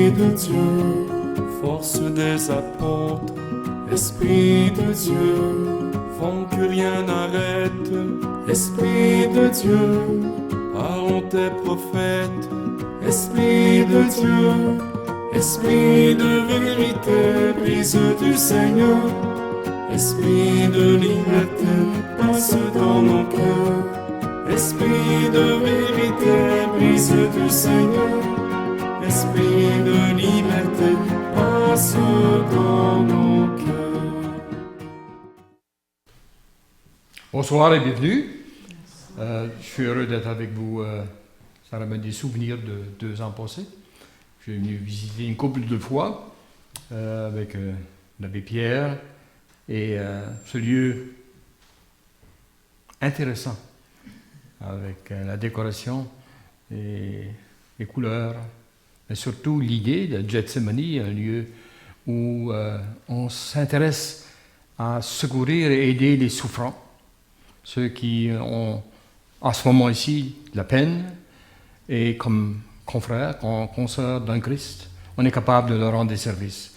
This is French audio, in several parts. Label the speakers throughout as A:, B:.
A: Esprit de Dieu, force des apôtres, Esprit de Dieu, vent que rien n'arrête, Esprit de Dieu, parlons tes prophètes, Esprit de Dieu, Esprit de vérité, brise du Seigneur, Esprit de liberté, passe dans nos cœurs, Esprit de vérité, brise du Seigneur, Esprit de liberté, passe dans nos cœurs.
B: Bonsoir et bienvenue. Je suis heureux d'être avec vous. Ça ramène des souvenirs de 2 ans passés. Je suis venu visiter une couple de fois avec l'abbé Pierre et ce lieu intéressant avec la décoration et les couleurs, mais surtout l'idée de Gethsemane, un lieu où on s'intéresse à secourir et aider les souffrants, ceux qui ont en ce moment ici de la peine, et comme confrères, consoeurs d'un Christ, on est capable de leur rendre des services.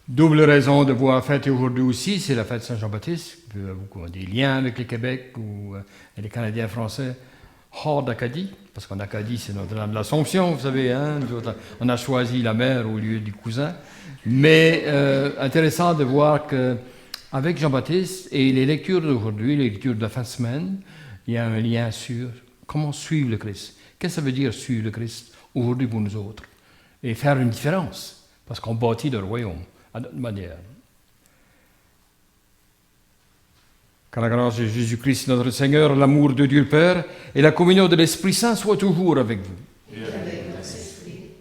B: Double raison de voir fêter aujourd'hui aussi, c'est la fête Saint-Jean-Baptiste, beaucoup ont des liens avec le Québec ou les Canadiens français hors d'Acadie, parce qu'en Acadie c'est Notre-Dame de l'Assomption, vous savez, hein, on a choisi la mère au lieu du cousin, mais intéressant de voir qu'avec Jean-Baptiste et les lectures d'aujourd'hui, les lectures de la fin de semaine, il y a un lien sur comment suivre le Christ. Qu'est-ce que ça veut dire suivre le Christ aujourd'hui pour nous autres? Et faire une différence, parce qu'on bâtit le royaume à notre manière. Que la grâce de Jésus-Christ, notre Seigneur, l'amour de Dieu le Père et la communion de l'Esprit Saint soient toujours avec vous.
C: Et avec notre esprit.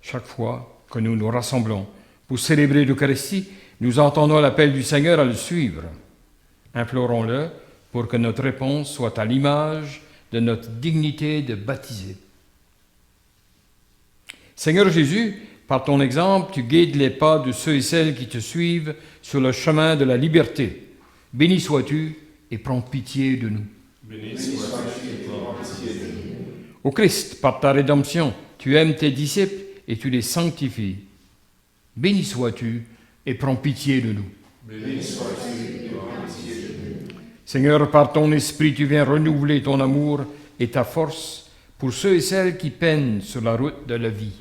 B: Chaque fois que nous nous rassemblons pour célébrer l'Eucharistie, nous entendons l'appel du Seigneur à le suivre. Implorons-le pour que notre réponse soit à l'image de notre dignité de baptisé. Seigneur Jésus, par ton exemple, tu guides les pas de ceux et celles qui te suivent sur le chemin de la liberté. Béni sois-tu et prends pitié de nous.
A: Béni sois-tu et prends pitié de nous.
B: Ô Christ, par ta rédemption, tu aimes tes disciples et tu les sanctifies. Béni sois-tu et prends pitié de nous.
A: Béni sois-tu et prends pitié de nous.
B: Seigneur, par ton esprit, tu viens renouveler ton amour et ta force pour ceux et celles qui peinent sur la route de la vie.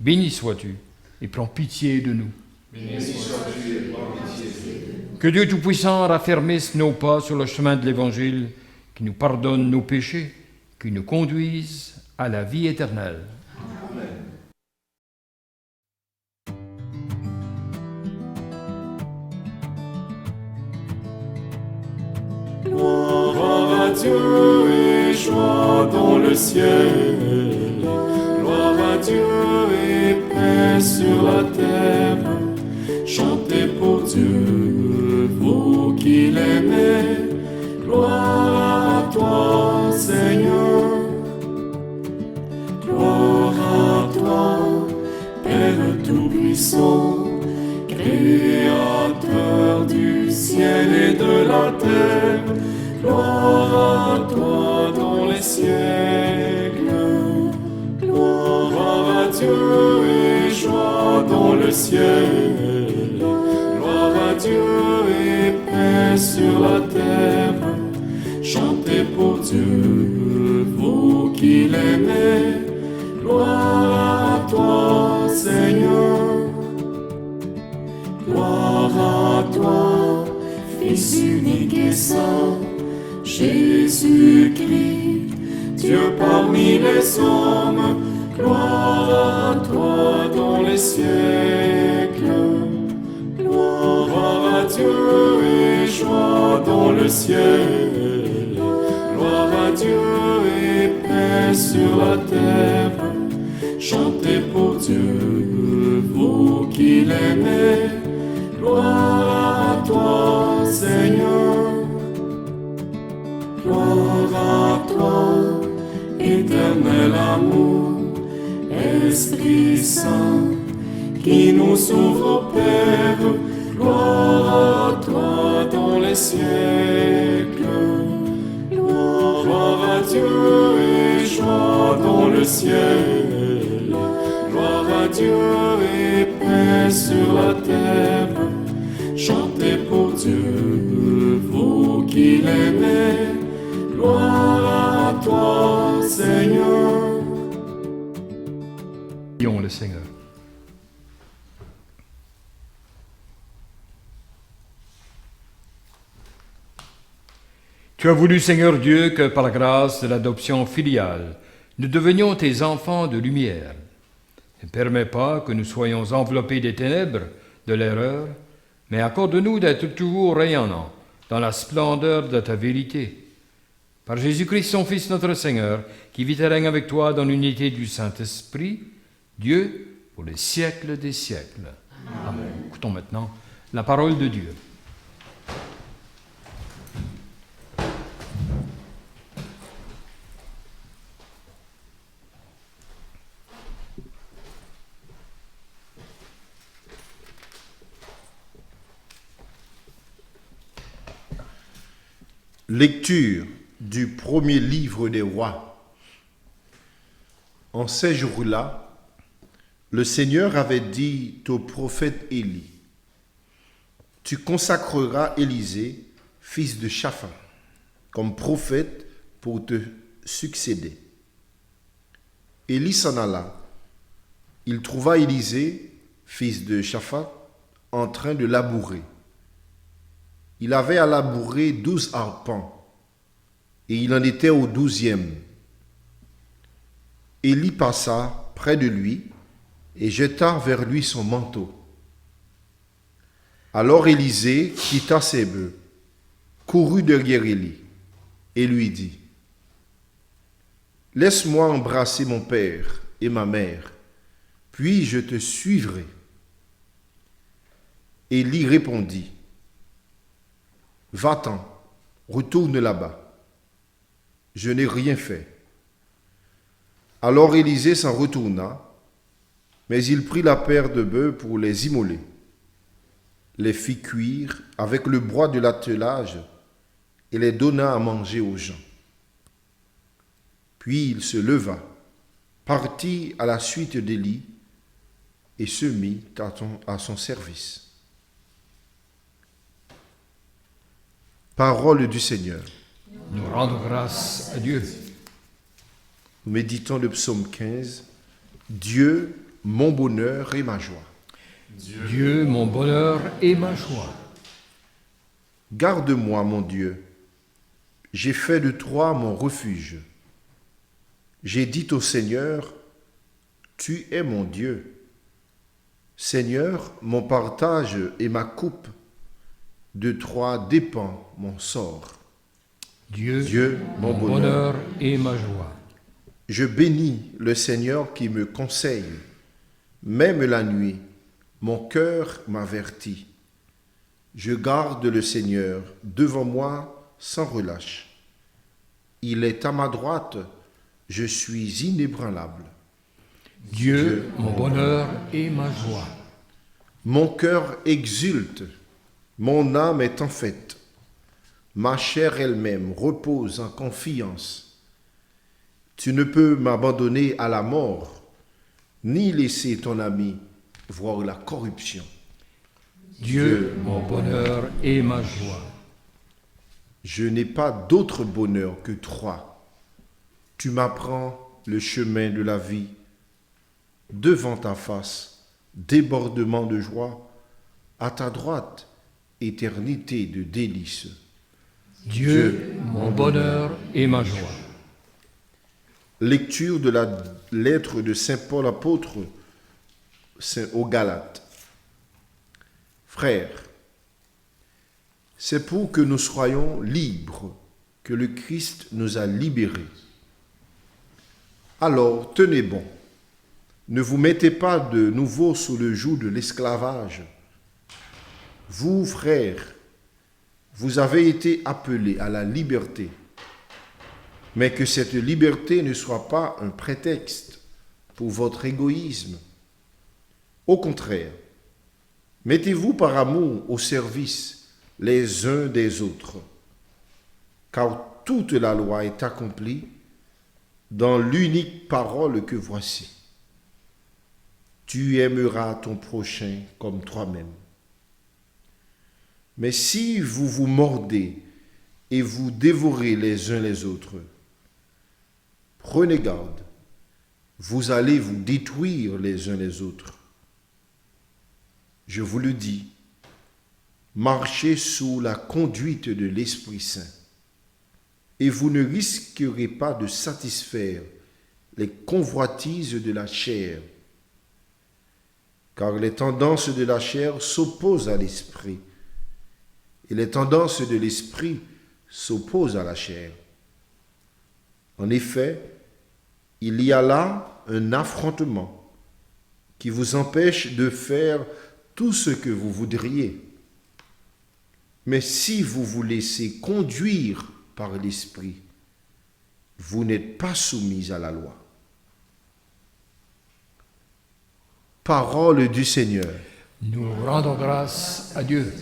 B: Béni sois-tu et prends pitié de nous.
A: Béni sois-tu et prends pitié de nous.
B: Que Dieu Tout-Puissant raffermisse nos pas sur le chemin de l'Évangile, qui nous pardonne nos péchés, qui nous conduise à la vie éternelle.
A: Amen. Gloire à Dieu et joie dans le ciel. Gloire à Dieu et paix sur la terre. Chantez pour Dieu, vous qui l'aimez. Gloire à toi, Seigneur. Gloire à toi, Père Tout-Puissant, Créateur du ciel et de la terre. Gloire à toi dans les siècles. Gloire à Dieu et joie dans le ciel. Gloire à Dieu et paix sur la terre. Chantez pour Dieu, vous qui l'aimez. Gloire à toi, Seigneur. Gloire à toi, Fils unique et saint, Jésus-Christ, Dieu parmi les hommes. Gloire à toi dans les siècles. Gloire à Dieu et joie dans le ciel. Gloire à Dieu et paix sur la terre. Chantez pour Dieu, vous qui l'aimez. Gloire à toi, Seigneur. Gloire à toi, éternel amour, Esprit Saint, qui nous ouvre au Père. Gloire à toi dans les siècles. Gloire à Dieu et joie dans le ciel. Dieu et paix sur la terre. Chantez pour Dieu, vous qui l'aimez. Gloire à toi, Seigneur.
B: Prions le Seigneur. Tu as voulu, Seigneur Dieu, que par la grâce de l'adoption filiale, nous devenions tes enfants de lumière. Ne permets pas que nous soyons enveloppés des ténèbres, de l'erreur, mais accorde-nous d'être toujours rayonnants dans la splendeur de ta vérité. Par Jésus-Christ, son Fils, notre Seigneur, qui vit et règne avec toi dans l'unité du Saint-Esprit, Dieu, pour les siècles des siècles. Amen. Écoutons maintenant la parole de Dieu.
D: Lecture du premier livre des rois. En ces jours-là, le Seigneur avait dit au prophète Élie, « Tu consacreras Élisée, fils de Shaphan, comme prophète pour te succéder. » Élie s'en alla. Il trouva Élisée, fils de Shaphan, en train de labourer. Il avait à labourer 12 arpents, et il en était au 12e. Élie passa près de lui et jeta vers lui son manteau. Alors Élisée quitta ses bœufs, courut derrière Élie et lui dit, « Laisse-moi embrasser mon père et ma mère, puis je te suivrai. » Élie répondit, « Va-t'en, retourne là-bas. Je n'ai rien fait. » Alors Élisée s'en retourna, mais il prit la paire de bœufs pour les immoler, les fit cuire avec le bois de l'attelage et les donna à manger aux gens. Puis il se leva, partit à la suite d'Élie et se mit à son service. Parole du Seigneur.
B: Nous rendons grâce à Dieu.
D: Nous méditons le psaume 15. Dieu, mon bonheur et ma joie.
B: Dieu, mon bonheur et ma joie.
D: Garde-moi, mon Dieu. J'ai fait de toi mon refuge. J'ai dit au Seigneur, tu es mon Dieu. Seigneur, mon partage et ma coupe. De toi dépend mon sort.
B: Dieu, mon bonheur et ma joie.
D: Je bénis le Seigneur qui me conseille. Même la nuit, mon cœur m'avertit. Je garde le Seigneur devant moi sans relâche. Il est à ma droite, je suis inébranlable.
B: Dieu, mon bonheur et ma joie.
D: Mon cœur exulte. Mon âme est en fête, ma chair elle-même repose en confiance. Tu ne peux m'abandonner à la mort, ni laisser ton ami voir la corruption.
B: Dieu, mon bonheur et ma joie.
D: Je n'ai pas d'autre bonheur que toi. Tu m'apprends le chemin de la vie. Devant ta face, débordement de joie, à ta droite, éternité de délices.
B: Dieu, mon bonheur et ma joie.
D: Lecture de la lettre de Saint Paul apôtre aux Galates. Frères, c'est pour que nous soyons libres que le Christ nous a libérés. Alors, tenez bon, ne vous mettez pas de nouveau sous le joug de l'esclavage. Vous, frères, vous avez été appelés à la liberté, mais que cette liberté ne soit pas un prétexte pour votre égoïsme. Au contraire, mettez-vous par amour au service les uns des autres, car toute la loi est accomplie dans l'unique parole que voici. tu aimeras ton prochain comme toi-même. Mais si vous vous mordez et vous dévorez les uns les autres, prenez garde, vous allez vous détruire les uns les autres. Je vous le dis, marchez sous la conduite de l'Esprit Saint, et vous ne risquerez pas de satisfaire les convoitises de la chair, car les tendances de la chair s'opposent à l'esprit, et les tendances de l'esprit s'opposent à la chair. En effet, il y a là un affrontement qui vous empêche de faire tout ce que vous voudriez. Mais si vous vous laissez conduire par l'esprit, vous n'êtes pas soumis à la loi. Parole du Seigneur.
B: Nous rendons grâce à Dieu.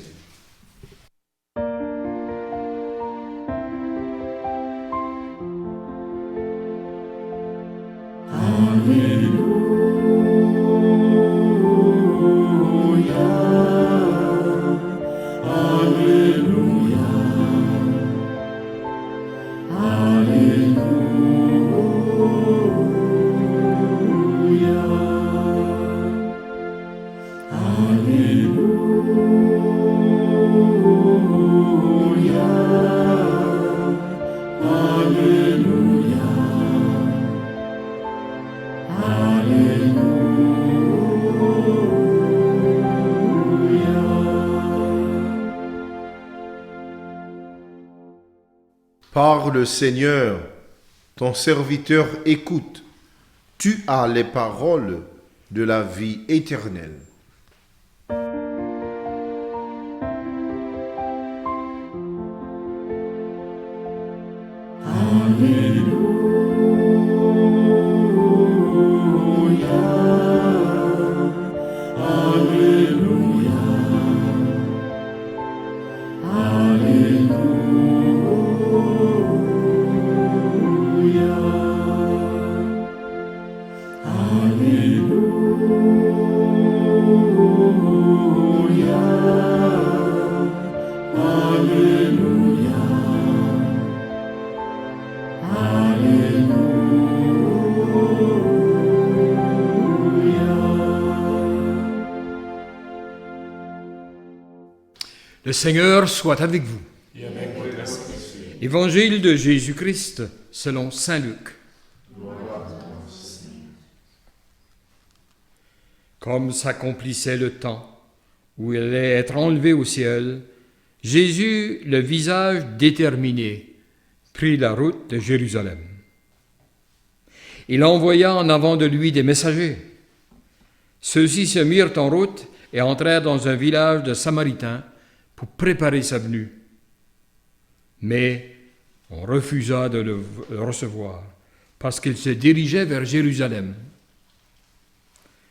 D: Parle, Seigneur, ton serviteur écoute. Tu as les paroles de la vie éternelle.
B: Le Seigneur soit avec vous. Évangile de Jésus-Christ selon saint Luc. Comme s'accomplissait le temps où il allait être enlevé au ciel, Jésus, le visage déterminé, prit la route de Jérusalem. Il envoya en avant de lui des messagers. Ceux-ci se mirent en route et entrèrent dans un village de Samaritains pour préparer sa venue. Mais on refusa de le recevoir parce qu'il se dirigeait vers Jérusalem.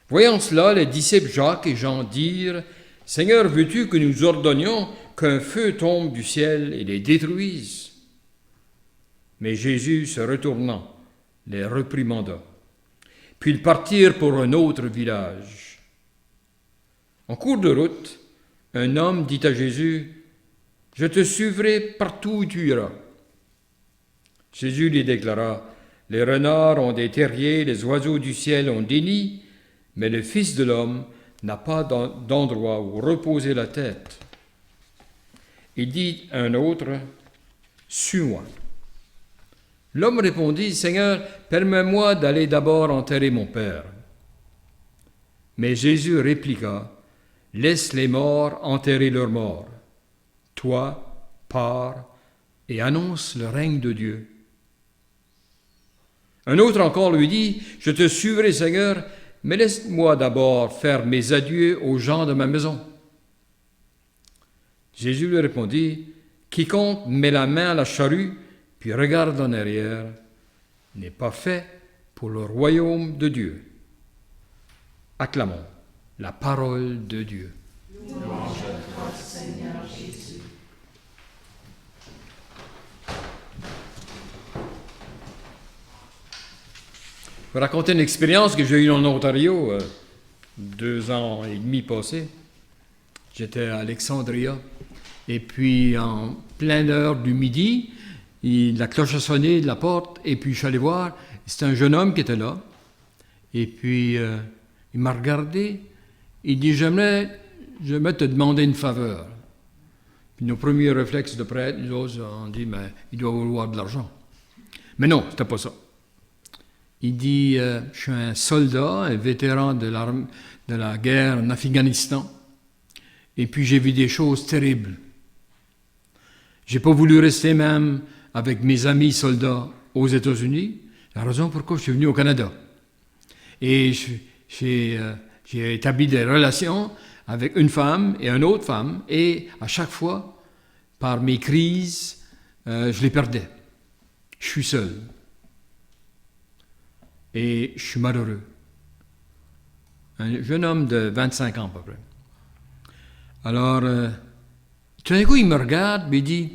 B: Voyant cela, les disciples Jacques et Jean dirent « Seigneur, veux-tu que nous ordonnions qu'un feu tombe du ciel et les détruise ?» Mais Jésus, se retournant, les réprimanda. Puis ils partirent pour un autre village. En cours de route, un homme dit à Jésus, « Je te suivrai partout où tu iras. » Jésus lui déclara, « Les renards ont des terriers, les oiseaux du ciel ont des nids, mais le Fils de l'homme n'a pas d'endroit où reposer la tête. » Il dit à un autre, « Suis-moi. » L'homme répondit, « Seigneur, permets-moi d'aller d'abord enterrer mon père. » Mais Jésus répliqua, « Laisse les morts enterrer leurs morts. Toi, pars et annonce le règne de Dieu. » Un autre encore lui dit, « Je te suivrai, Seigneur, mais laisse-moi d'abord faire mes adieux aux gens de ma maison. » Jésus lui répondit, « Quiconque met la main à la charrue, puis regarde en arrière, n'est pas fait pour le royaume de Dieu. » Acclamons la parole de Dieu.
C: Louange à toi, Seigneur Jésus.
B: Je vais raconter une expérience que j'ai eue en Ontario. 2 ans et demi passés, j'étais à Alexandria. Et puis, en pleine heure du midi, la cloche a sonné de la porte. Et puis, je suis allé voir. C'était un jeune homme qui était là. Et puis, il m'a regardé. Il dit, j'aimerais te demander une faveur. Puis, nos premiers réflexes de prêtre, nous autres, on dit, mais il doit vouloir de l'argent. Mais non, c'était pas ça. Il dit, je suis un soldat, un vétéran de la guerre en Afghanistan. Et puis, j'ai vu des choses terribles. J'ai pas voulu rester même avec mes amis soldats aux États-Unis. C'est la raison pourquoi je suis venu au Canada. Et j'ai établi des relations avec une femme et une autre femme. Et à chaque fois, par mes crises, je les perdais. Je suis seul. Et je suis malheureux. Un jeune homme de 25 ans à peu près. Alors, tout d'un coup, il me regarde et il dit,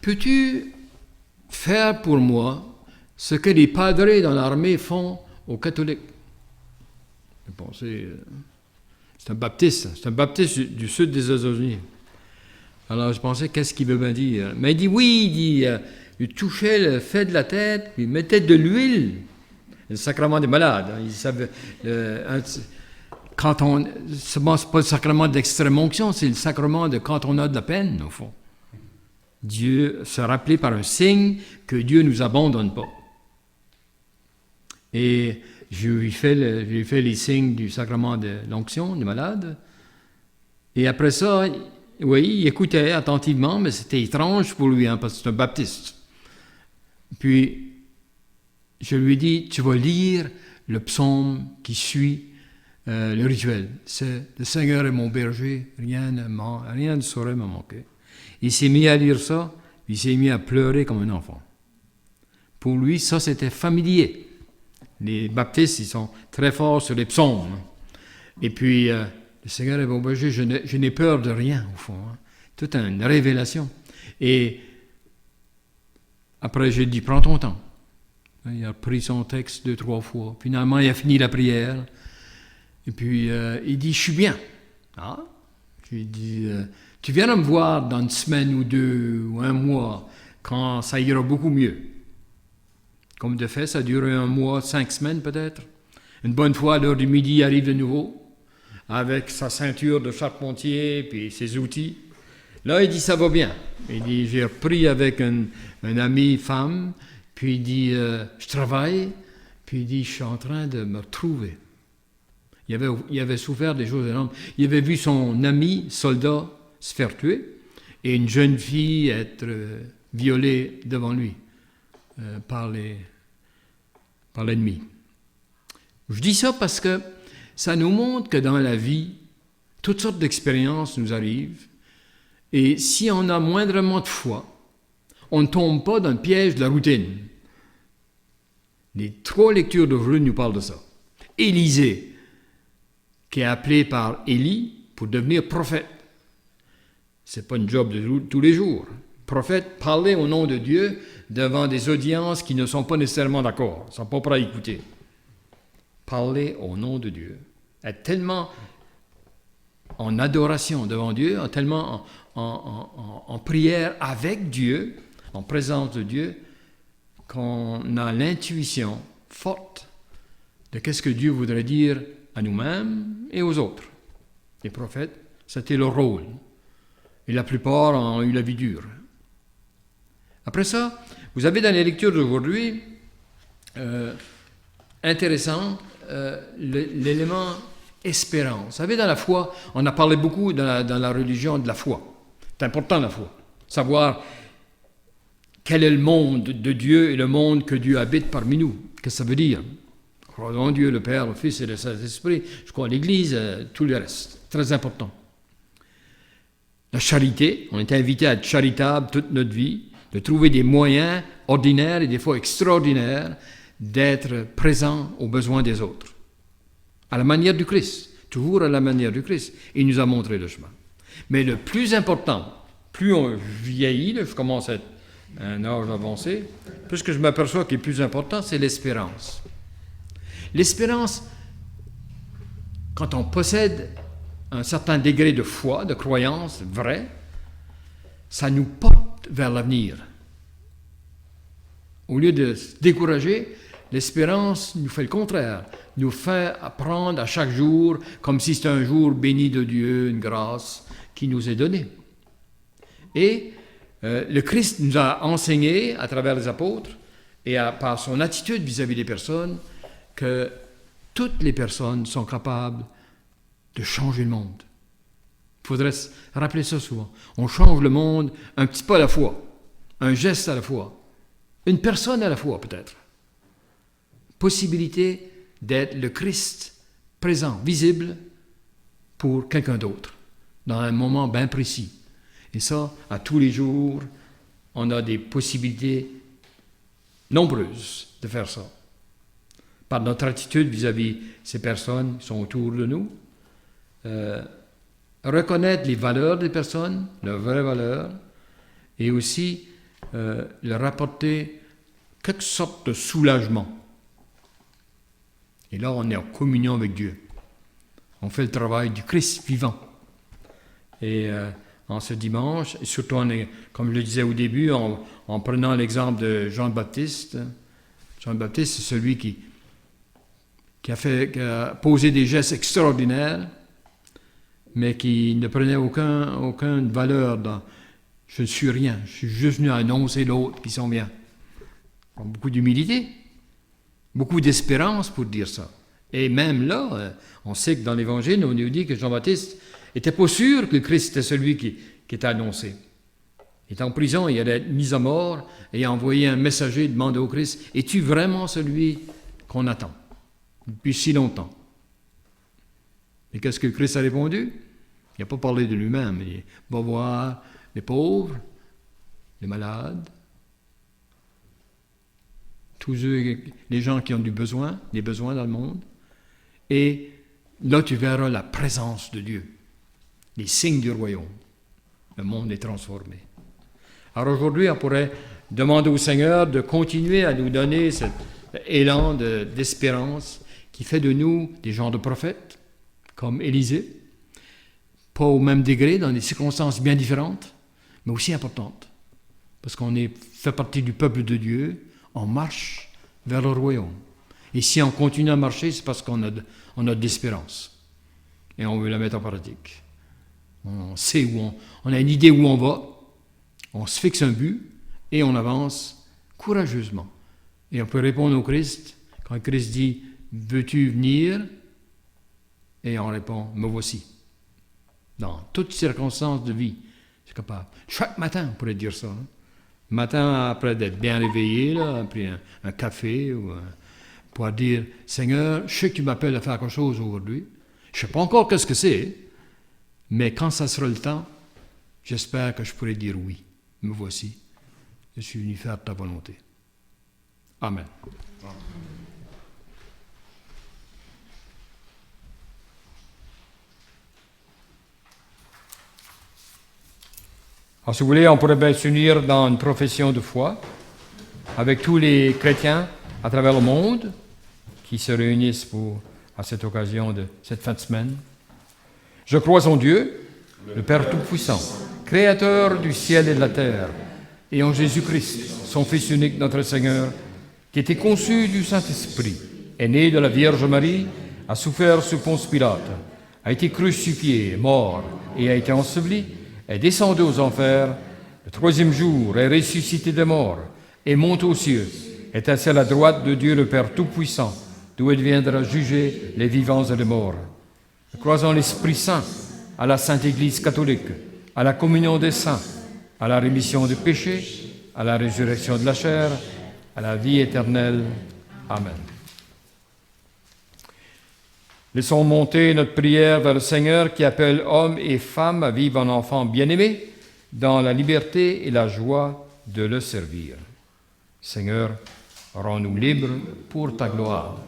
B: peux-tu faire pour moi ce que les padres dans l'armée font aux catholiques? J'ai pensé, c'est un baptiste du sud des États-Unis. Alors, je pensais, qu'est-ce qu'il veut me dire? Mais il dit, oui, il touchait le fait de la tête, puis il mettait de l'huile. Le sacrement des malades. Il savait, c'est pas le sacrement d'extrême onction, c'est le sacrement de quand on a de la peine, au fond. Dieu se rappelait par un signe que Dieu ne nous abandonne pas. Et je lui fais les signes du sacrement de l'onction des malades. Et après ça, oui, il écoutait attentivement, mais c'était étrange pour lui, parce que c'est un baptiste. Puis, je lui ai dit, tu vas lire le psaume qui suit le rituel. C'est « Le Seigneur est mon berger, rien ne saurait me manquer ». Il s'est mis à lire ça, puis il s'est mis à pleurer comme un enfant. Pour lui, ça, c'était familier. Les baptistes, ils sont très forts sur les psaumes. Et puis, le Seigneur est mon berger, je n'ai peur de rien, au fond. Toute une révélation. Et après, j'ai dit, prends ton temps. Il a pris son texte 2-3 fois. Finalement, il a fini la prière. Et puis, il dit, je suis bien. Ah? Je lui ai dit, tu viendras me voir dans une semaine ou 2 ou 1 mois, quand ça ira beaucoup mieux. Comme de fait, ça a duré 1 mois, 5 semaines peut-être. Une bonne fois, à l'heure du midi, il arrive de nouveau, avec sa ceinture de charpentier, puis ses outils. Là, il dit, ça va bien. Il dit, j'ai repris avec un ami femme, puis il dit, je travaille, puis il dit, je suis en train de me retrouver. Il avait souffert des choses énormes. Il avait vu son ami soldat se faire tuer et une jeune fille être violée devant lui par l'ennemi. Je dis ça parce que ça nous montre que dans la vie, toutes sortes d'expériences nous arrivent et si on a moindrement de foi, on ne tombe pas dans le piège de la routine. Les 3 lectures d'aujourd'hui nous parlent de ça. Élisée, qui est appelé par Élie pour devenir prophète. C'est pas une job de tous les jours. Prophète, parler au nom de Dieu devant des audiences qui ne sont pas nécessairement d'accord, ne sont pas prêts à écouter. Parler au nom de Dieu. Être tellement en adoration devant Dieu, tellement en prière avec Dieu, en présence de Dieu, qu'on a l'intuition forte de qu'est-ce que Dieu voudrait dire à nous-mêmes et aux autres. Les prophètes, c'était leur rôle. Et la plupart ont eu la vie dure. Après ça, vous avez dans les lectures d'aujourd'hui, intéressant, l'élément espérance. Vous savez, dans la foi, on a parlé beaucoup dans la religion de la foi. C'est important la foi. Savoir quel est le monde de Dieu et le monde que Dieu habite parmi nous. Qu'est-ce que ça veut dire? Croyons en Dieu, le Père, le Fils et le Saint-Esprit. Je crois à l'Église, tout le reste. Très important. La charité, on est invité à être charitable toute notre vie, de trouver des moyens ordinaires et des fois extraordinaires d'être présent aux besoins des autres. À la manière du Christ, toujours à la manière du Christ. Il nous a montré le chemin. Mais le plus important, plus on vieillit, je commence à être à un âge avancé, plus que je m'aperçois qu'il est plus important, c'est l'espérance. L'espérance, quand on possède un certain degré de foi, de croyance vraie, ça nous porte vers l'avenir. Au lieu de se décourager, l'espérance nous fait le contraire, nous fait apprendre à chaque jour comme si c'était un jour béni de Dieu, une grâce qui nous est donnée. Et le Christ nous a enseigné à travers les apôtres et par son attitude vis-à-vis des personnes que toutes les personnes sont capables de changer le monde. Il faudrait se rappeler ça souvent. On change le monde un petit pas à la fois, un geste à la fois, une personne à la fois peut-être. Possibilité d'être le Christ présent, visible pour quelqu'un d'autre, dans un moment bien précis. Et ça, à tous les jours, on a des possibilités nombreuses de faire ça. Par notre attitude vis-à-vis ces personnes qui sont autour de nous, reconnaître les valeurs des personnes, leurs vraies valeurs, et aussi leur apporter quelque sorte de soulagement. Et là, on est en communion avec Dieu. On fait le travail du Christ vivant. Et en ce dimanche, et surtout, comme je le disais au début, en prenant l'exemple de Jean-Baptiste. Jean-Baptiste, c'est celui qui a posé des gestes extraordinaires, mais qui ne prenait aucune valeur dans « je ne suis rien, je suis juste venu annoncer l'autre qui s'en vient ». Beaucoup d'humilité, beaucoup d'espérance pour dire ça. Et même là, on sait que dans l'Évangile, on nous dit que Jean-Baptiste n'était pas sûr que le Christ était celui qui était annoncé. Il était en prison, il allait être mis à mort, et il a envoyé un messager demander au Christ « Es-tu vraiment celui qu'on attend depuis si longtemps ?» Et qu'est-ce que le Christ a répondu? Il n'a pas parlé de lui-même. Il va voir les pauvres, les malades, tous les gens qui ont des besoins dans le monde. Et là, tu verras la présence de Dieu, les signes du royaume. Le monde est transformé. Alors aujourd'hui, on pourrait demander au Seigneur de continuer à nous donner cet élan d'espérance qui fait de nous des gens de prophètes, comme Élisée, pas au même degré, dans des circonstances bien différentes, mais aussi importantes, parce qu'on fait partie du peuple de Dieu, on marche vers le royaume. Et si on continue à marcher, c'est parce qu'on a de l'espérance, et on veut la mettre en pratique. On sait on a une idée où on va, on se fixe un but, et on avance courageusement. Et on peut répondre au Christ, quand le Christ dit « Veux-tu venir ?» Et on répond « Me voici ». Dans toutes circonstances de vie, c'est capable. Chaque matin, on pourrait dire ça. Hein? Matin, après d'être bien réveillé, là, après un café, pour dire « Seigneur, je sais que tu m'appelles à faire quelque chose aujourd'hui. Je ne sais pas encore qu'est-ce que c'est, mais quand ça sera le temps, j'espère que je pourrai dire oui. Me voici. Je suis venu faire ta volonté. » Amen. Alors, si vous voulez, on pourrait bien s'unir dans une profession de foi avec tous les chrétiens à travers le monde qui se réunissent à cette occasion de cette fin de semaine. Je crois en Dieu, le Père Tout-Puissant, Créateur du ciel et de la terre, et en Jésus-Christ, son Fils unique, notre Seigneur, qui était conçu du Saint-Esprit, est né de la Vierge Marie, a souffert sous Ponce Pilate, a été crucifié, mort et a été enseveli, est descendu aux enfers, le troisième jour est ressuscité des morts, et monte aux cieux, est assis à la droite de Dieu le Père Tout-Puissant, d'où il viendra juger les vivants et les morts. Je crois en l'Esprit Saint, à la Sainte Église catholique, à la communion des saints, à la rémission des péchés, à la résurrection de la chair, à la vie éternelle. Amen. Laissons monter notre prière vers le Seigneur qui appelle hommes et femmes à vivre en enfants bien-aimés dans la liberté et la joie de le servir. Seigneur, rends-nous libres pour ta gloire.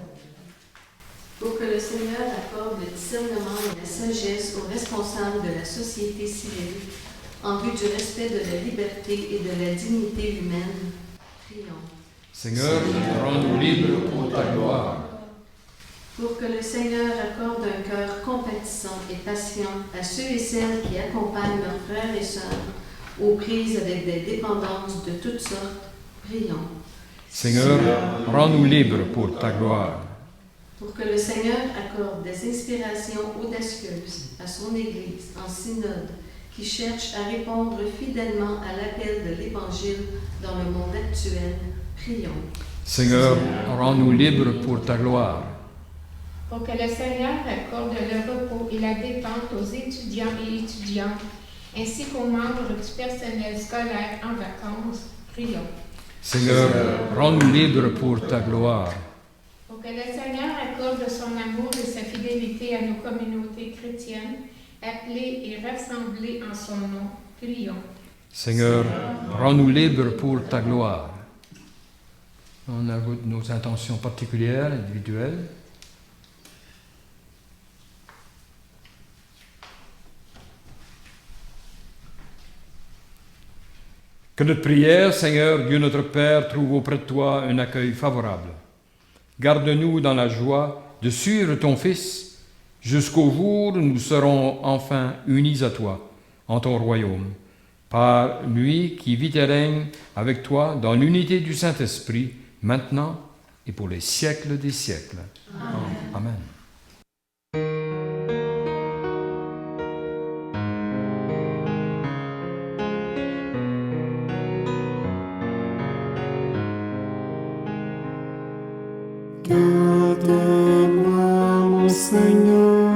C: Pour que le Seigneur accorde le discernement et la sagesse aux responsables de la société civile en vue du respect de la liberté et de la dignité humaine, prions.
B: Seigneur, rends-nous libres pour ta gloire.
C: Pour que le Seigneur accorde un cœur compatissant et patient à ceux et celles qui accompagnent leurs frères et sœurs aux prises avec des dépendances de toutes sortes, prions.
B: Seigneur, rends-nous libres pour ta gloire.
C: Pour que le Seigneur accorde des inspirations audacieuses à son Église en synode qui cherche à répondre fidèlement à l'appel de l'Évangile dans le monde actuel, prions.
B: Seigneur, rends-nous libres pour ta gloire.
E: Pour que le Seigneur accorde le repos et la détente aux étudiants et étudiantes, ainsi qu'aux membres du personnel scolaire en vacances, prions.
B: Seigneur, rends-nous libres pour ta gloire.
E: Pour que le Seigneur accorde son amour et sa fidélité à nos communautés chrétiennes, appelées et rassemblées en son nom, prions.
B: Seigneur, rends-nous libres pour ta gloire. On ajoute nos intentions particulières, individuelles. Que notre prière, Seigneur, Dieu notre Père, trouve auprès de toi un accueil favorable. Garde-nous dans la joie de suivre ton Fils jusqu'au jour où nous serons enfin unis à toi, en ton royaume, par lui qui vit et règne avec toi dans l'unité du Saint-Esprit, maintenant et pour les siècles des siècles. Amen. Amen.
A: Garde-moi, mon Seigneur,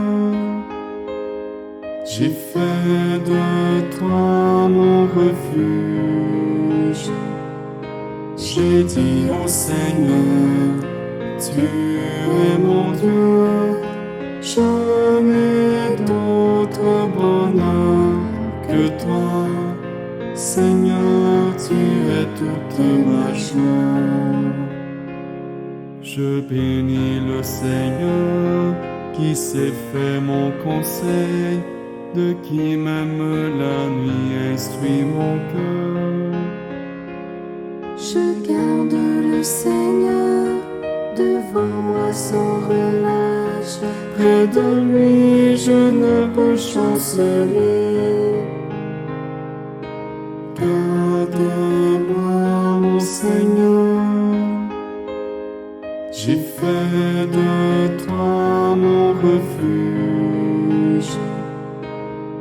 A: j'ai fait de toi mon refuge. J'ai dit au Seigneur, tu es mon Dieu, je n'ai d'autre bonheur que toi. Seigneur, tu es toute ma joie. Je bénis le Seigneur qui s'est fait mon conseil, de qui même la nuit instruit mon cœur.
F: Je garde le Seigneur devant moi sans relâche.
A: Près de lui, je ne peux chanceler. Garde-moi, mon Seigneur, j'ai fait de toi mon refuge.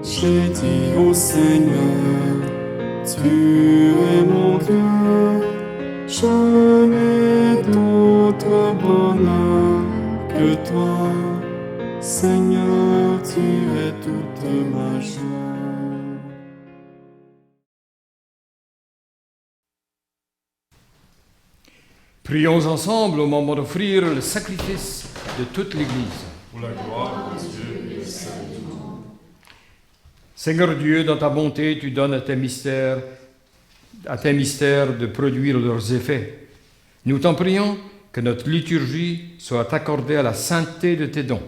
A: J'ai dit au Seigneur, tu es mon Dieu, je n'ai d'autre bonheur que toi. Seigneur, tu es toute ma joie.
B: Prions ensemble au moment d'offrir le sacrifice de toute l'Église.
A: Pour la gloire de Dieu et le salut du monde.
B: Seigneur Dieu, dans ta bonté, tu donnes à tes mystères de produire leurs effets. Nous t'en prions que notre liturgie soit accordée à la sainteté de tes dons.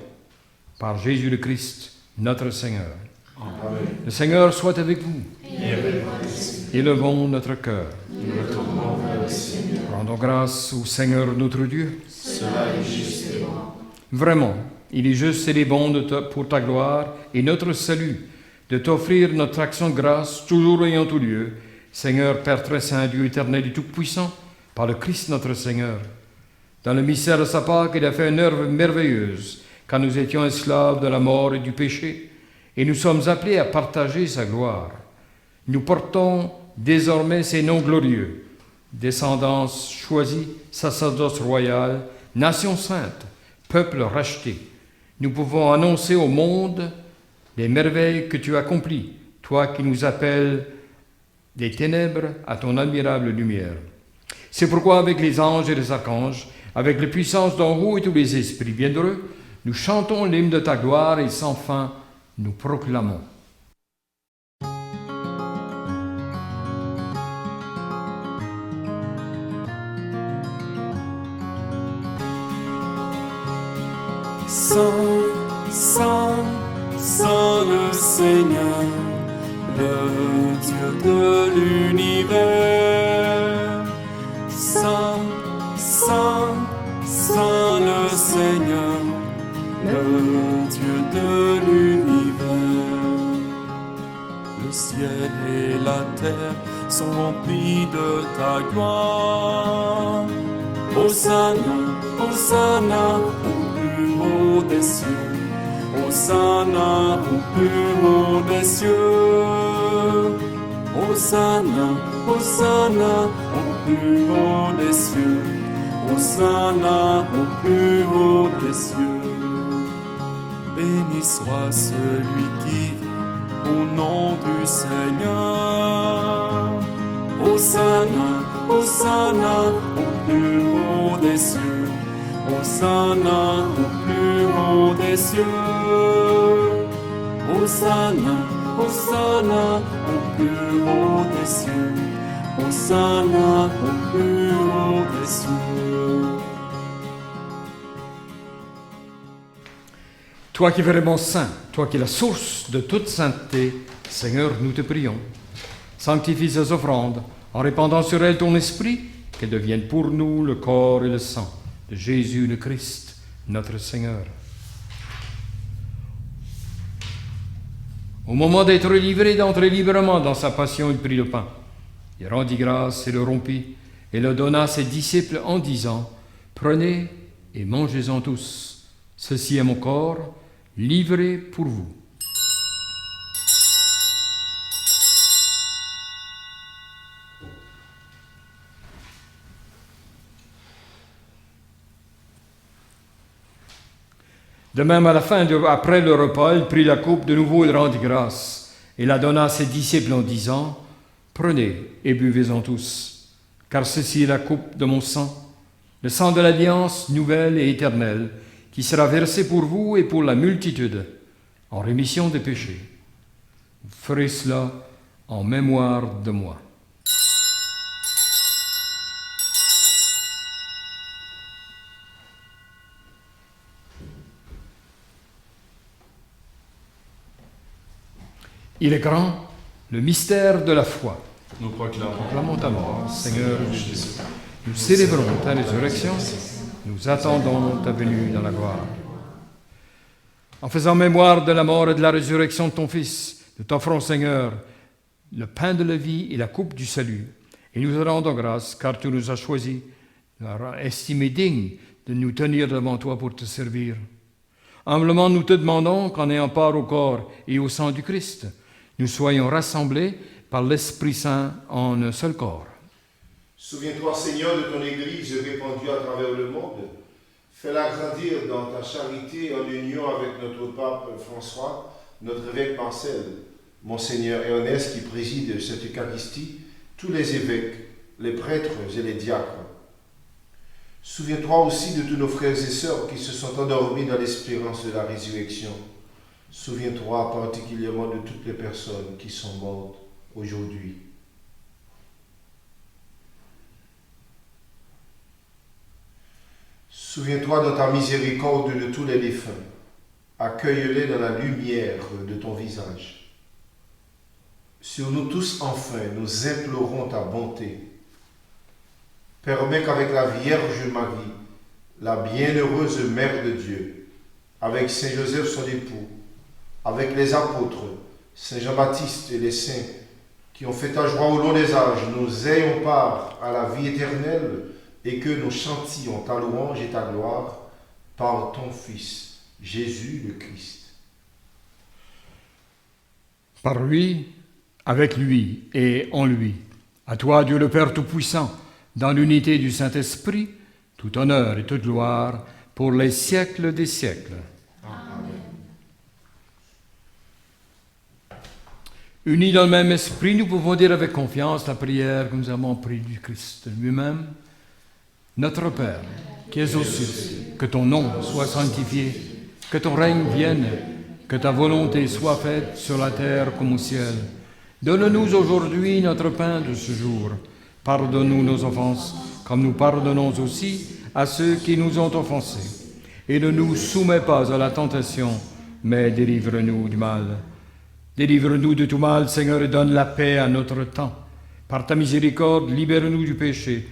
B: Par Jésus le Christ, notre Seigneur.
A: Amen.
B: Le Seigneur soit avec vous.
A: Et avec votre esprit,
B: Élevons notre cœur.
A: nous retournons vers le Seigneur.
B: Rendons grâce au Seigneur notre Dieu.
A: Cela est juste et bon.
B: Vraiment, il est juste et bon pour ta gloire et notre salut, de t'offrir notre action de grâce, toujours et en tout lieu, Seigneur, Père très saint, Dieu éternel et tout-puissant, par le Christ notre Seigneur. Dans le mystère de sa Pâque, il a fait une œuvre merveilleuse, quand nous étions esclaves de la mort et du péché, et nous sommes appelés à partager sa gloire. Nous portons désormais ses noms glorieux, descendance choisie, sacerdoce royal, nation sainte, peuple racheté. Nous pouvons annoncer au monde les merveilles que tu accomplis, toi qui nous appelles des ténèbres à ton admirable lumière. C'est pourquoi avec les anges et les archanges, avec les puissances d'en haut et tous les esprits bienheureux, nous chantons l'hymne de ta gloire et sans fin nous proclamons.
A: Saint, Saint, Saint le Seigneur, le Dieu de l'univers. Saint, Saint, Saint le Seigneur, le Dieu de l'univers. Le ciel et la terre sont remplis de ta gloire. Hosanna, Hosanna au plus haut des cieux. Hosanna au plus haut des cieux. Hosanna, Hosanna au plus haut des cieux. Hosanna au plus haut des cieux. Béni soit celui qui vient au nom du Seigneur. Hosanna, Hosanna au plus haut des cieux. Hosanna au plus haut des cieux. Hosanna, Hosanna au plus haut des cieux. Hosanna au plus haut des cieux.
B: Toi qui es vraiment saint, toi qui es la source de toute sainteté, Seigneur, nous te prions. Sanctifie ces offrandes en répandant sur elles ton esprit, qu'elles deviennent pour nous le corps et le sang de Jésus le Christ, notre Seigneur. Au moment d'être livré, d'entrer librement dans sa passion, il prit le pain. Il rendit grâce et le rompit, et le donna à ses disciples en disant, « Prenez et mangez-en tous. Ceci est mon corps, livré pour vous. » De même, à la fin, après le repas, il prit la coupe, de nouveau il rendit grâce, et la donna à ses disciples en disant, « Prenez et buvez-en tous, car ceci est la coupe de mon sang, le sang de l'alliance nouvelle et éternelle, qui sera versé pour vous et pour la multitude, en rémission des péchés. Vous ferez cela en mémoire de moi. » Il est grand, le mystère de la foi.
A: Nous
B: Proclamons ta mort, Seigneur Jésus. Nous célébrons ta résurrection, nous attendons ta venue dans la gloire. En faisant mémoire de la mort et de la résurrection de ton Fils, nous t'offrons, Seigneur, le pain de la vie et la coupe du salut. Et nous te rendons grâce, car tu nous as choisis, nous as estimés dignes de nous tenir devant toi pour te servir. Humblement, nous te demandons qu'en ayant part au corps et au sang du Christ, nous soyons rassemblés par l'Esprit Saint en un seul corps.
D: Souviens-toi, Seigneur, de ton Église répandue à travers le monde. Fais-la grandir dans ta charité en union avec notre pape François, notre évêque Marcel, Monseigneur Ernest qui préside cette Eucharistie, tous les évêques, les prêtres et les diacres. Souviens-toi aussi de tous nos frères et sœurs qui se sont endormis dans l'espérance de la résurrection. Souviens-toi particulièrement de toutes les personnes qui sont mortes aujourd'hui. Souviens-toi dans ta miséricorde de tous les défunts. Accueille-les dans la lumière de ton visage. Sur nous tous, enfin, nous implorons ta bonté. Permets qu'avec la Vierge Marie, la bienheureuse Mère de Dieu, avec Saint Joseph son époux, avec les apôtres, Saint Jean-Baptiste et les saints qui ont fait ta joie au long des âges, nous ayons part à la vie éternelle et que nous chantions ta louange et ta gloire par ton Fils, Jésus le Christ.
B: Par lui, avec lui et en lui, à toi, Dieu le Père Tout-Puissant, dans l'unité du Saint-Esprit, tout honneur et toute gloire pour les siècles des siècles.
C: Amen.
B: Unis dans le même esprit, nous pouvons dire avec confiance la prière que nous avons apprise du Christ lui-même. Notre Père, qui es aux cieux, que ton nom soit sanctifié, que ton règne vienne, que ta volonté soit faite sur la terre comme au ciel. Donne-nous aujourd'hui notre pain de ce jour. Pardonne-nous nos offenses, comme nous pardonnons aussi à ceux qui nous ont offensés. Et ne nous soumets pas à la tentation, mais délivre-nous du mal. Délivre-nous de tout mal, Seigneur, et donne la paix à notre temps. Par ta miséricorde, libère-nous du péché.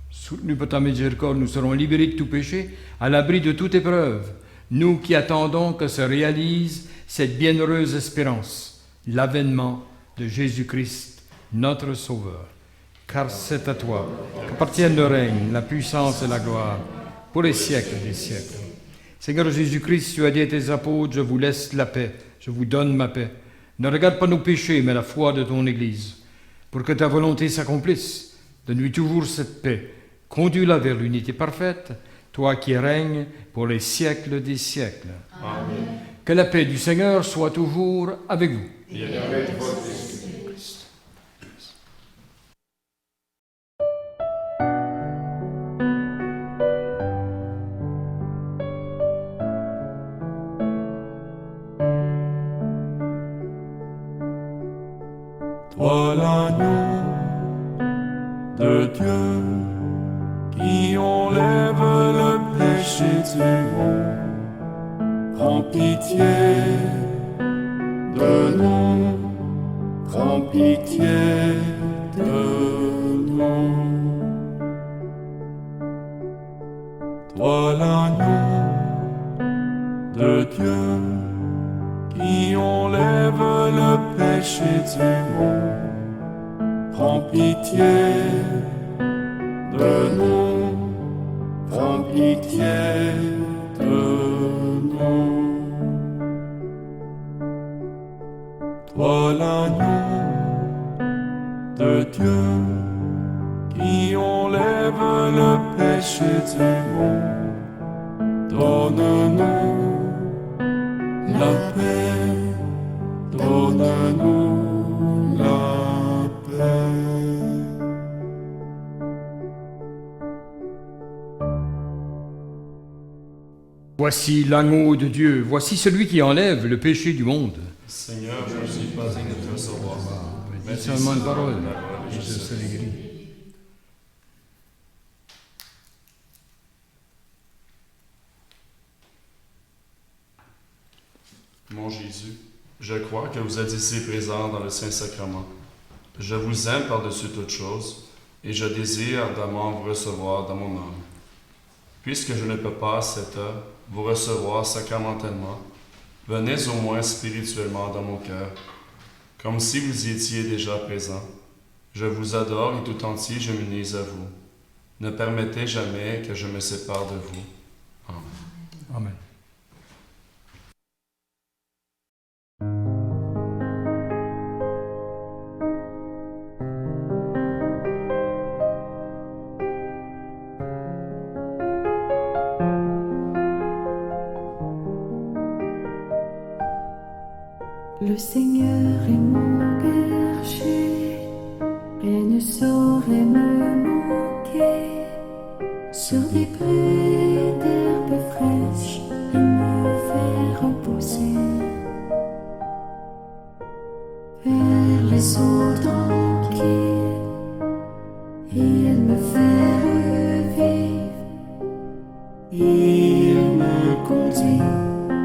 B: Soutenus par ta miséricorde, nous serons libérés de tout péché, à l'abri de toute épreuve, nous qui attendons que se réalise cette bienheureuse espérance, l'avènement de Jésus-Christ, notre Sauveur. Car c'est à toi qu'appartiennent le règne, la puissance et la gloire, pour les siècles des siècles. Seigneur Jésus-Christ, tu as dit à tes apôtres, je vous laisse la paix, je vous donne ma paix. Ne regarde pas nos péchés, mais la foi de ton Église. Pour que ta volonté s'accomplisse, donne-lui toujours cette paix. Conduis-la vers l'unité parfaite, toi qui règnes pour les siècles des siècles.
A: Amen.
B: Que la paix du Seigneur soit toujours avec vous.
A: Et avec votre esprit. Toi l'agneau de Dieu qui enlève le péché du monde, prends pitié de nous, prends pitié de nous. Toi l'agneau de Dieu qui enlève le péché du monde, prends pitié de nous, prends pitié de nous. Toi l'agneau de Dieu qui enlève le péché du monde, donne-nous la paix, donne-nous la paix.
B: Voici l'agneau de Dieu, voici celui qui enlève le péché du monde.
A: Seigneur, je ne suis pas digne de te recevoir, mais
B: Dis seulement une parole,
A: et
B: et je
A: je
B: serai guéri.
A: Mon Jésus, je crois que vous êtes ici présent dans le Saint-Sacrement. Je vous aime par-dessus toute chose et je désire ardemment vous recevoir dans mon âme. Puisque je ne peux pas à cette heure vous recevoir sacramentellement, venez au moins spirituellement dans mon cœur, comme si vous y étiez déjà présent. Je vous adore et tout entier je m'unis à vous. Ne permettez jamais que je me sépare de vous. Amen.
B: Amen.
F: Le Seigneur est mon berger, rien ne saurait me manquer. Sur des prés d'herbes fraîches, il me fait reposer. Vers les eaux tranquilles, il me fait revivre. Il me conduit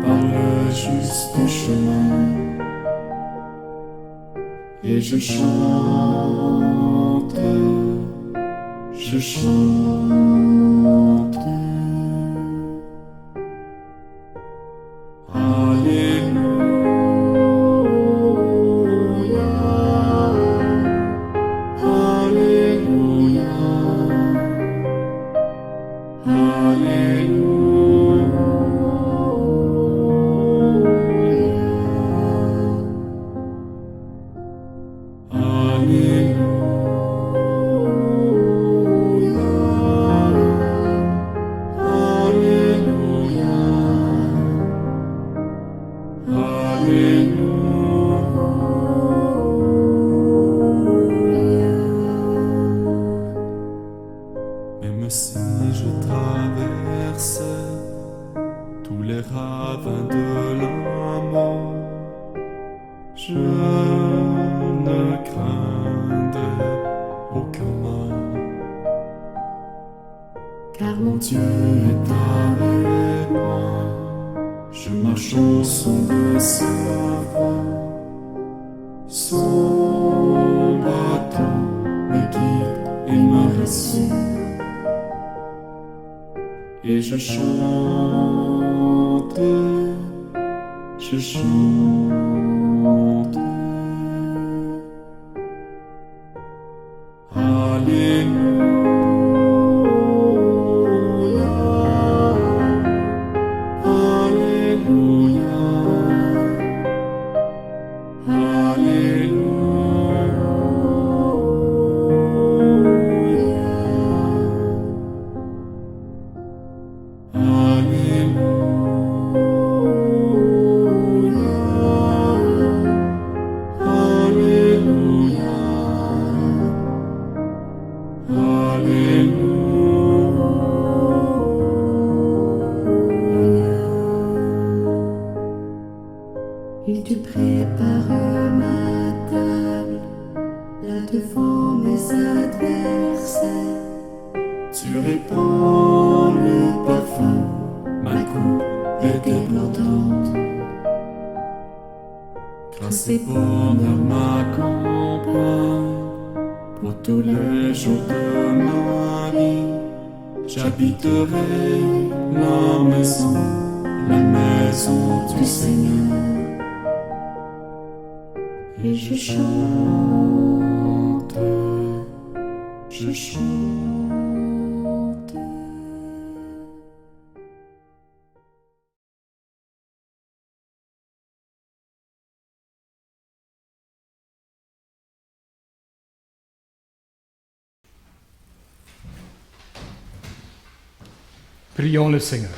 F: par le juste chemin. Et je chante, je chante. Alléluia, Alléluia, Même si je traverse tous les ravins de la mort, je ne craindrai aucun mal. Car mon Dieu est avec moi, je marche au son de sa voix. Son bâton me guide et me rassure. Et je chante, je chante. Alléluia, Alléluia,
G: Et tu prépares ma table là devant mes adversaires.
F: tu répands le parfum, ma coupe est débordante. Grâce et bonheur m'accompagnent pour tous les jours de ma vie. J'habiterai la maison du Seigneur.
G: Et je chante.
F: Je chante.
B: Prions le Seigneur.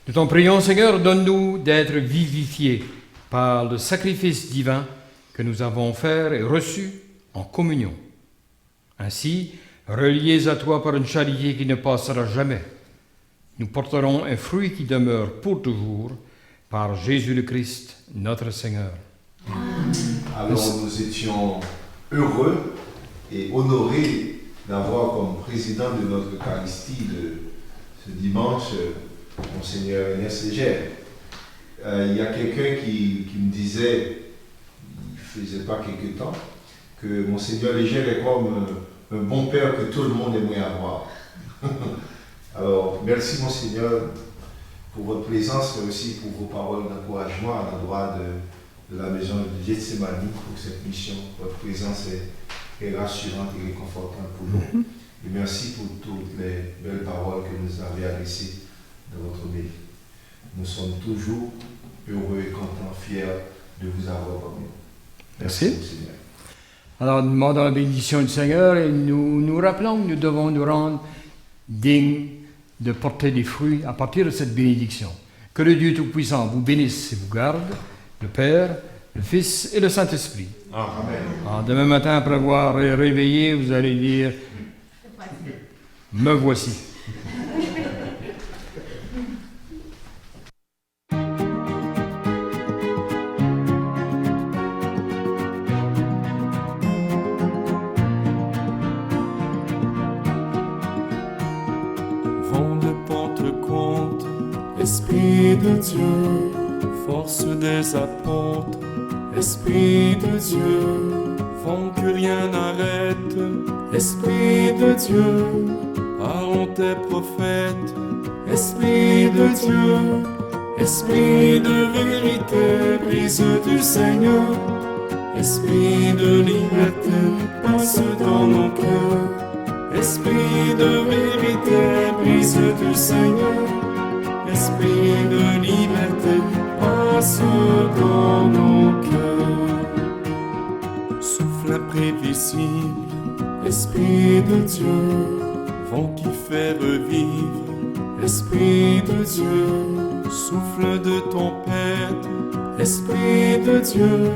B: Nous t'en prions, Seigneur, donne-nous d'être vivifiés par le sacrifice divin que nous avons fait et reçu en communion. Ainsi, reliés à toi par une charité qui ne passera jamais, nous porterons un fruit qui demeure pour toujours par Jésus le Christ, notre Seigneur.
D: Alors nous étions heureux et honorés d'avoir comme président de notre Eucharistie de ce dimanche Monseigneur Ernest Légère. Il y a quelqu'un qui me disait, il ne faisait pas quelque temps, que Monseigneur Légère est comme un bon père que tout le monde aimerait avoir. Alors merci Monseigneur pour votre présence et aussi pour vos paroles d'encouragement à l'endroit de la maison de Gethsemane pour cette mission. Votre présence est rassurante et réconfortante pour nous. Et merci pour toutes les belles paroles que vous avez adressées dans votre vie. Nous sommes toujours heureux et contents, fiers de vous avoir parmi nous.
B: Merci.
D: Seigneur.
B: Alors, nous demandons la bénédiction du Seigneur et nous rappelons que nous devons nous rendre dignes de porter des fruits à partir de cette bénédiction. Que le Dieu Tout-Puissant vous bénisse et vous garde, le Père, le Fils et le Saint-Esprit.
D: Amen.
B: Alors, demain matin, après avoir réveillé, vous allez dire « Me voici ».
F: Vent de Pentecôte, Esprit de Dieu, force des apôtres, Esprit de Dieu, vent que rien n'arrête, Esprit de Dieu, parlons tes prophètes, Esprit de Dieu, Esprit de vérité, brise du Seigneur, Esprit de liberté, passe dans nos cœurs. Esprit de vérité, brise du Seigneur, Esprit de liberté, passe dans nos cœurs. Souffle imprévisible, Esprit de Dieu, vent qui fait revivre, Esprit de Dieu, souffle de tempête, Esprit de Dieu,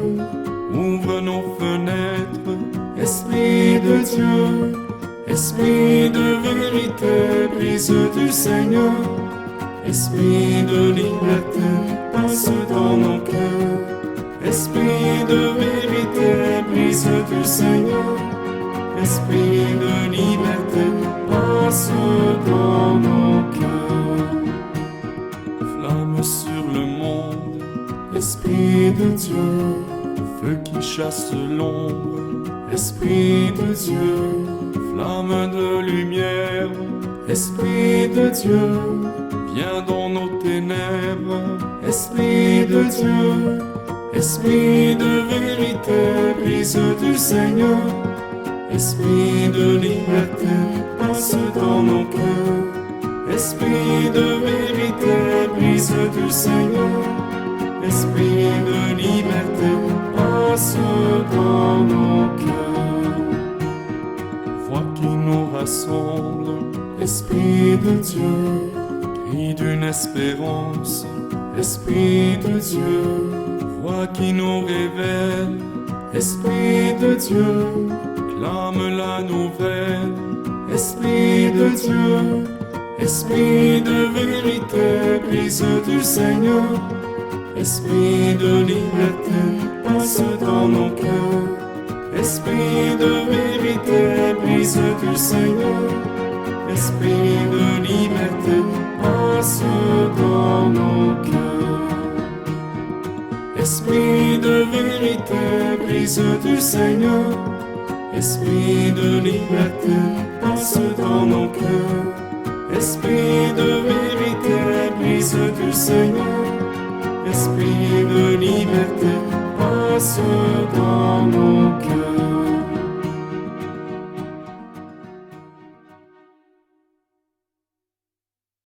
F: ouvre nos fenêtres, Esprit de Dieu. Esprit de vérité, brise du Seigneur, Esprit de liberté, passe dans nos cœurs. Esprit de vérité, brise du Seigneur, Esprit de liberté, passe dans nos cœurs. Flamme sur le monde, Esprit de Dieu, feu qui chasse l'ombre, Esprit de Dieu, flamme de lumière, Esprit de Dieu,
A: viens dans nos ténèbres. Esprit de Dieu, Esprit de vérité, brise du Seigneur. Esprit de liberté, passe dans nos cœurs. Esprit de vérité, brise du Seigneur. Esprit de liberté, passe dans nos cœurs. Voix qui nous rassemble, Esprit de Dieu, cri d'une espérance, Esprit de Dieu. Voix qui nous révèle, Esprit de Dieu, clame la nouvelle. Esprit de Dieu, Esprit de vérité, brise du Seigneur. Esprit de liberté, passe dans nos cœurs. Esprit de vérité, brise du Seigneur. Esprit de liberté, passe dans nos cœurs. Esprit de vérité, brise du Seigneur. Esprit de liberté, passe dans nos cœurs. Esprit de vérité, brise du Seigneur. Esprit de liberté, passe dans nos